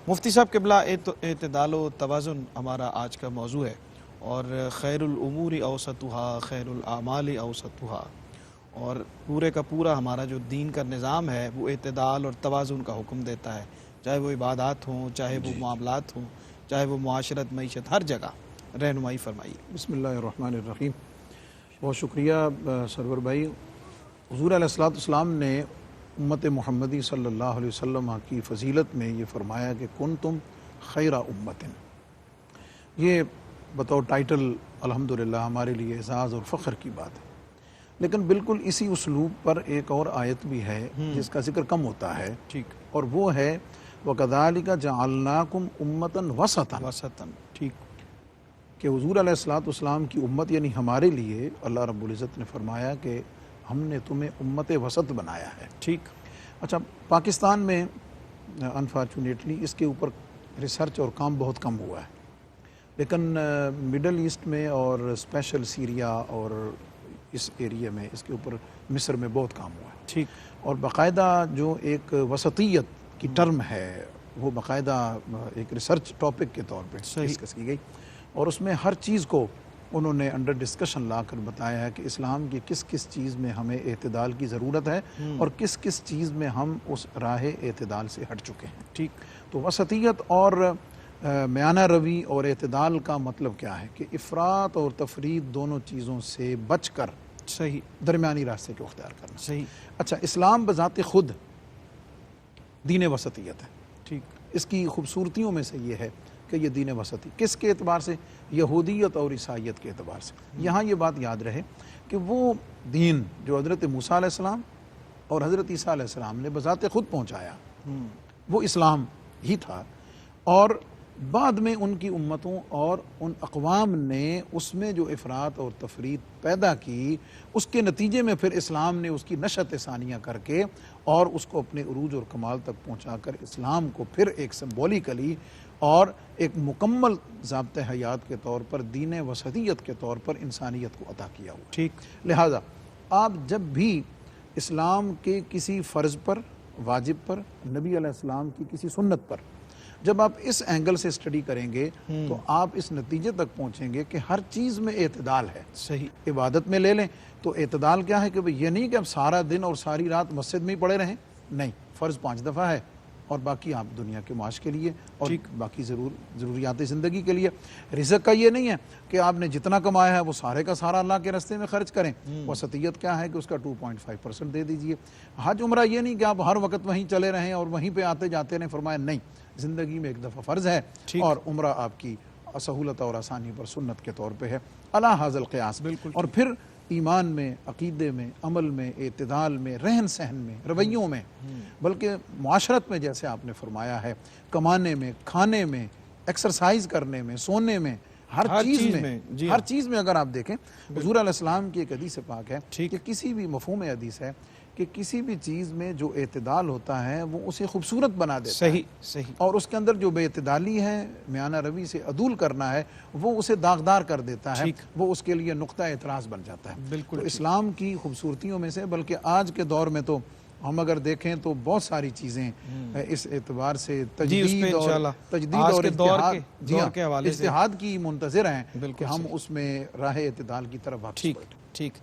مفتی صاحب قبلہ اعتدال و توازن ہمارا آج کا موضوع ہے، اور خیر الامور اوسطها خیر الاعمال اوسطها، اور پورے کا پورا ہمارا جو دین کا نظام ہے وہ اعتدال اور توازن کا حکم دیتا ہے، چاہے وہ عبادات ہوں، چاہے وہ معاملات ہوں، چاہے وہ معاشرت، معیشت، ہر جگہ رہنمائی فرمائیے۔ بسم اللہ الرحمن الرحیم۔ بہت شکریہ سرور بھائی۔ حضور علیہ السلام نے امت محمدی صلی اللہ علیہ وسلم کی فضیلت میں یہ فرمایا کہ کنتم خیر امت، یہ بطور ٹائٹل الحمدللہ ہمارے لیے اعزاز اور فخر کی بات ہے، لیکن بالکل اسی اسلوب پر ایک اور آیت بھی ہے جس کا ذکر کم ہوتا ہے، ٹھیک، اور وہ ہے وَكَذَلِكَ جَعَلْنَاكُمْ أُمَّةً وَسَطًا، وسطاً، ٹھیک، کہ حضور علیہ السلام کی امت یعنی ہمارے لیے اللہ رب العزت نے فرمایا کہ ہم نے تمہیں امت وسط بنایا ہے۔ ٹھیک، اچھا، پاکستان میں انفارچونیٹلی اس کے اوپر ریسرچ اور کام بہت کم ہوا ہے، لیکن مڈل ایسٹ میں اور اسپیشل سیریا اور اس ایریا میں اس کے اوپر مصر میں بہت کام ہوا ہے، ٹھیک، اور باقاعدہ جو ایک وسطیت کی ٹرم ہے وہ باقاعدہ ایک ریسرچ ٹاپک کے طور پہ ڈسکس کی گئی، اور اس میں ہر چیز کو انہوں نے انڈر ڈسکشن لا کر بتایا ہے کہ اسلام کی کس کس چیز میں ہمیں اعتدال کی ضرورت ہے اور کس کس چیز میں ہم اس راہ اعتدال سے ہٹ چکے ہیں۔ ٹھیک، تو وسطیت اور میانہ روی اور اعتدال کا مطلب کیا ہے کہ افراط اور تفریط دونوں چیزوں سے بچ کر صحیح، درمیانی راستے کو اختیار کرنا۔ صحیح، اچھا، اسلام بذات خود دین وسطیت ہے، ٹھیک، اس کی خوبصورتیوں میں سے یہ ہے کہ یہ دین وسطی کس کے اعتبار سے؟ یہودیت اور عیسائیت کے اعتبار سے۔ یہاں یہ بات یاد رہے کہ وہ دین جو حضرت موسیٰ علیہ السلام اور حضرت عیسیٰ علیہ السلام نے بذات خود پہنچایا وہ اسلام ہی تھا، اور بعد میں ان کی امتوں اور ان اقوام نے اس میں جو افراط اور تفریط پیدا کی، اس کے نتیجے میں پھر اسلام نے اس کی نشأت ثانیہ کر کے اور اس کو اپنے عروج اور کمال تک پہنچا کر اسلام کو پھر ایک سمبولیکلی اور ایک مکمل ضابطۂ حیات کے طور پر دین وسطیت کے طور پر انسانیت کو عطا کیا ہوا۔ ٹھیک، لہٰذا آپ جب بھی اسلام کے کسی فرض پر، واجب پر، نبی علیہ السلام کی کسی سنت پر جب آپ اس اینگل سے اسٹڈی کریں گے تو آپ اس نتیجے تک پہنچیں گے کہ ہر چیز میں اعتدال ہے۔ صحیح، عبادت میں لے لیں تو اعتدال کیا ہے کہ یہ نہیں کہ اب سارا دن اور ساری رات مسجد میں ہی پڑے رہیں، نہیں، فرض 5 دفعہ ہے اور باقی آپ دنیا کے معاش کے لیے اور باقی ضروریات زندگی کے لیے۔ رزق کا یہ نہیں ہے کہ آپ نے جتنا کمایا ہے وہ سارے کا سارا اللہ کے راستے میں خرچ کریں، وسطیت کیا ہے کہ اس کا 2.5% دے دیجئے۔ حج عمرہ یہ نہیں کہ آپ ہر وقت وہیں چلے رہیں اور وہیں پہ آتے جاتے رہیں، فرمایا نہیں، زندگی میں ایک دفعہ فرض ہے اور عمرہ آپ کی سہولت اور آسانی پر سنت کے طور پہ ہے، علی ھذا القیاس۔ اور پھر ایمان میں، عقیدے میں، عمل میں، اعتدال میں، رہن سہن میں، رویوں میں، بلکہ معاشرت میں جیسے آپ نے فرمایا ہے، کمانے میں، کھانے میں، ایکسرسائز کرنے میں، سونے میں، ہر چیز میں اگر آپ دیکھیں، حضور علیہ السلام کی ایک حدیث پاک ہے کہ کسی بھی مفہوم حدیث ہے کہ کسی بھی چیز میں جو اعتدال ہوتا ہے وہ اسے خوبصورت بنا دیتا ہے، صحیح، اور اس کے اندر جو بے اعتدالی ہے، میانہ روی سے عدول کرنا ہے، وہ اسے داغدار کر دیتا ہے، وہ اس کے لیے نقطہ اعتراض بن جاتا ہے۔ بالکل تو اسلام کی خوبصورتیوں میں سے، بلکہ آج کے دور میں تو ہم اگر دیکھیں تو بہت ساری چیزیں اس اعتبار سے تجدید اور اجتہاد کی منتظر ہیں کہ ہم اس میں راہ اعتدال کی طرف واپس پلٹیں۔ ٹھیک۔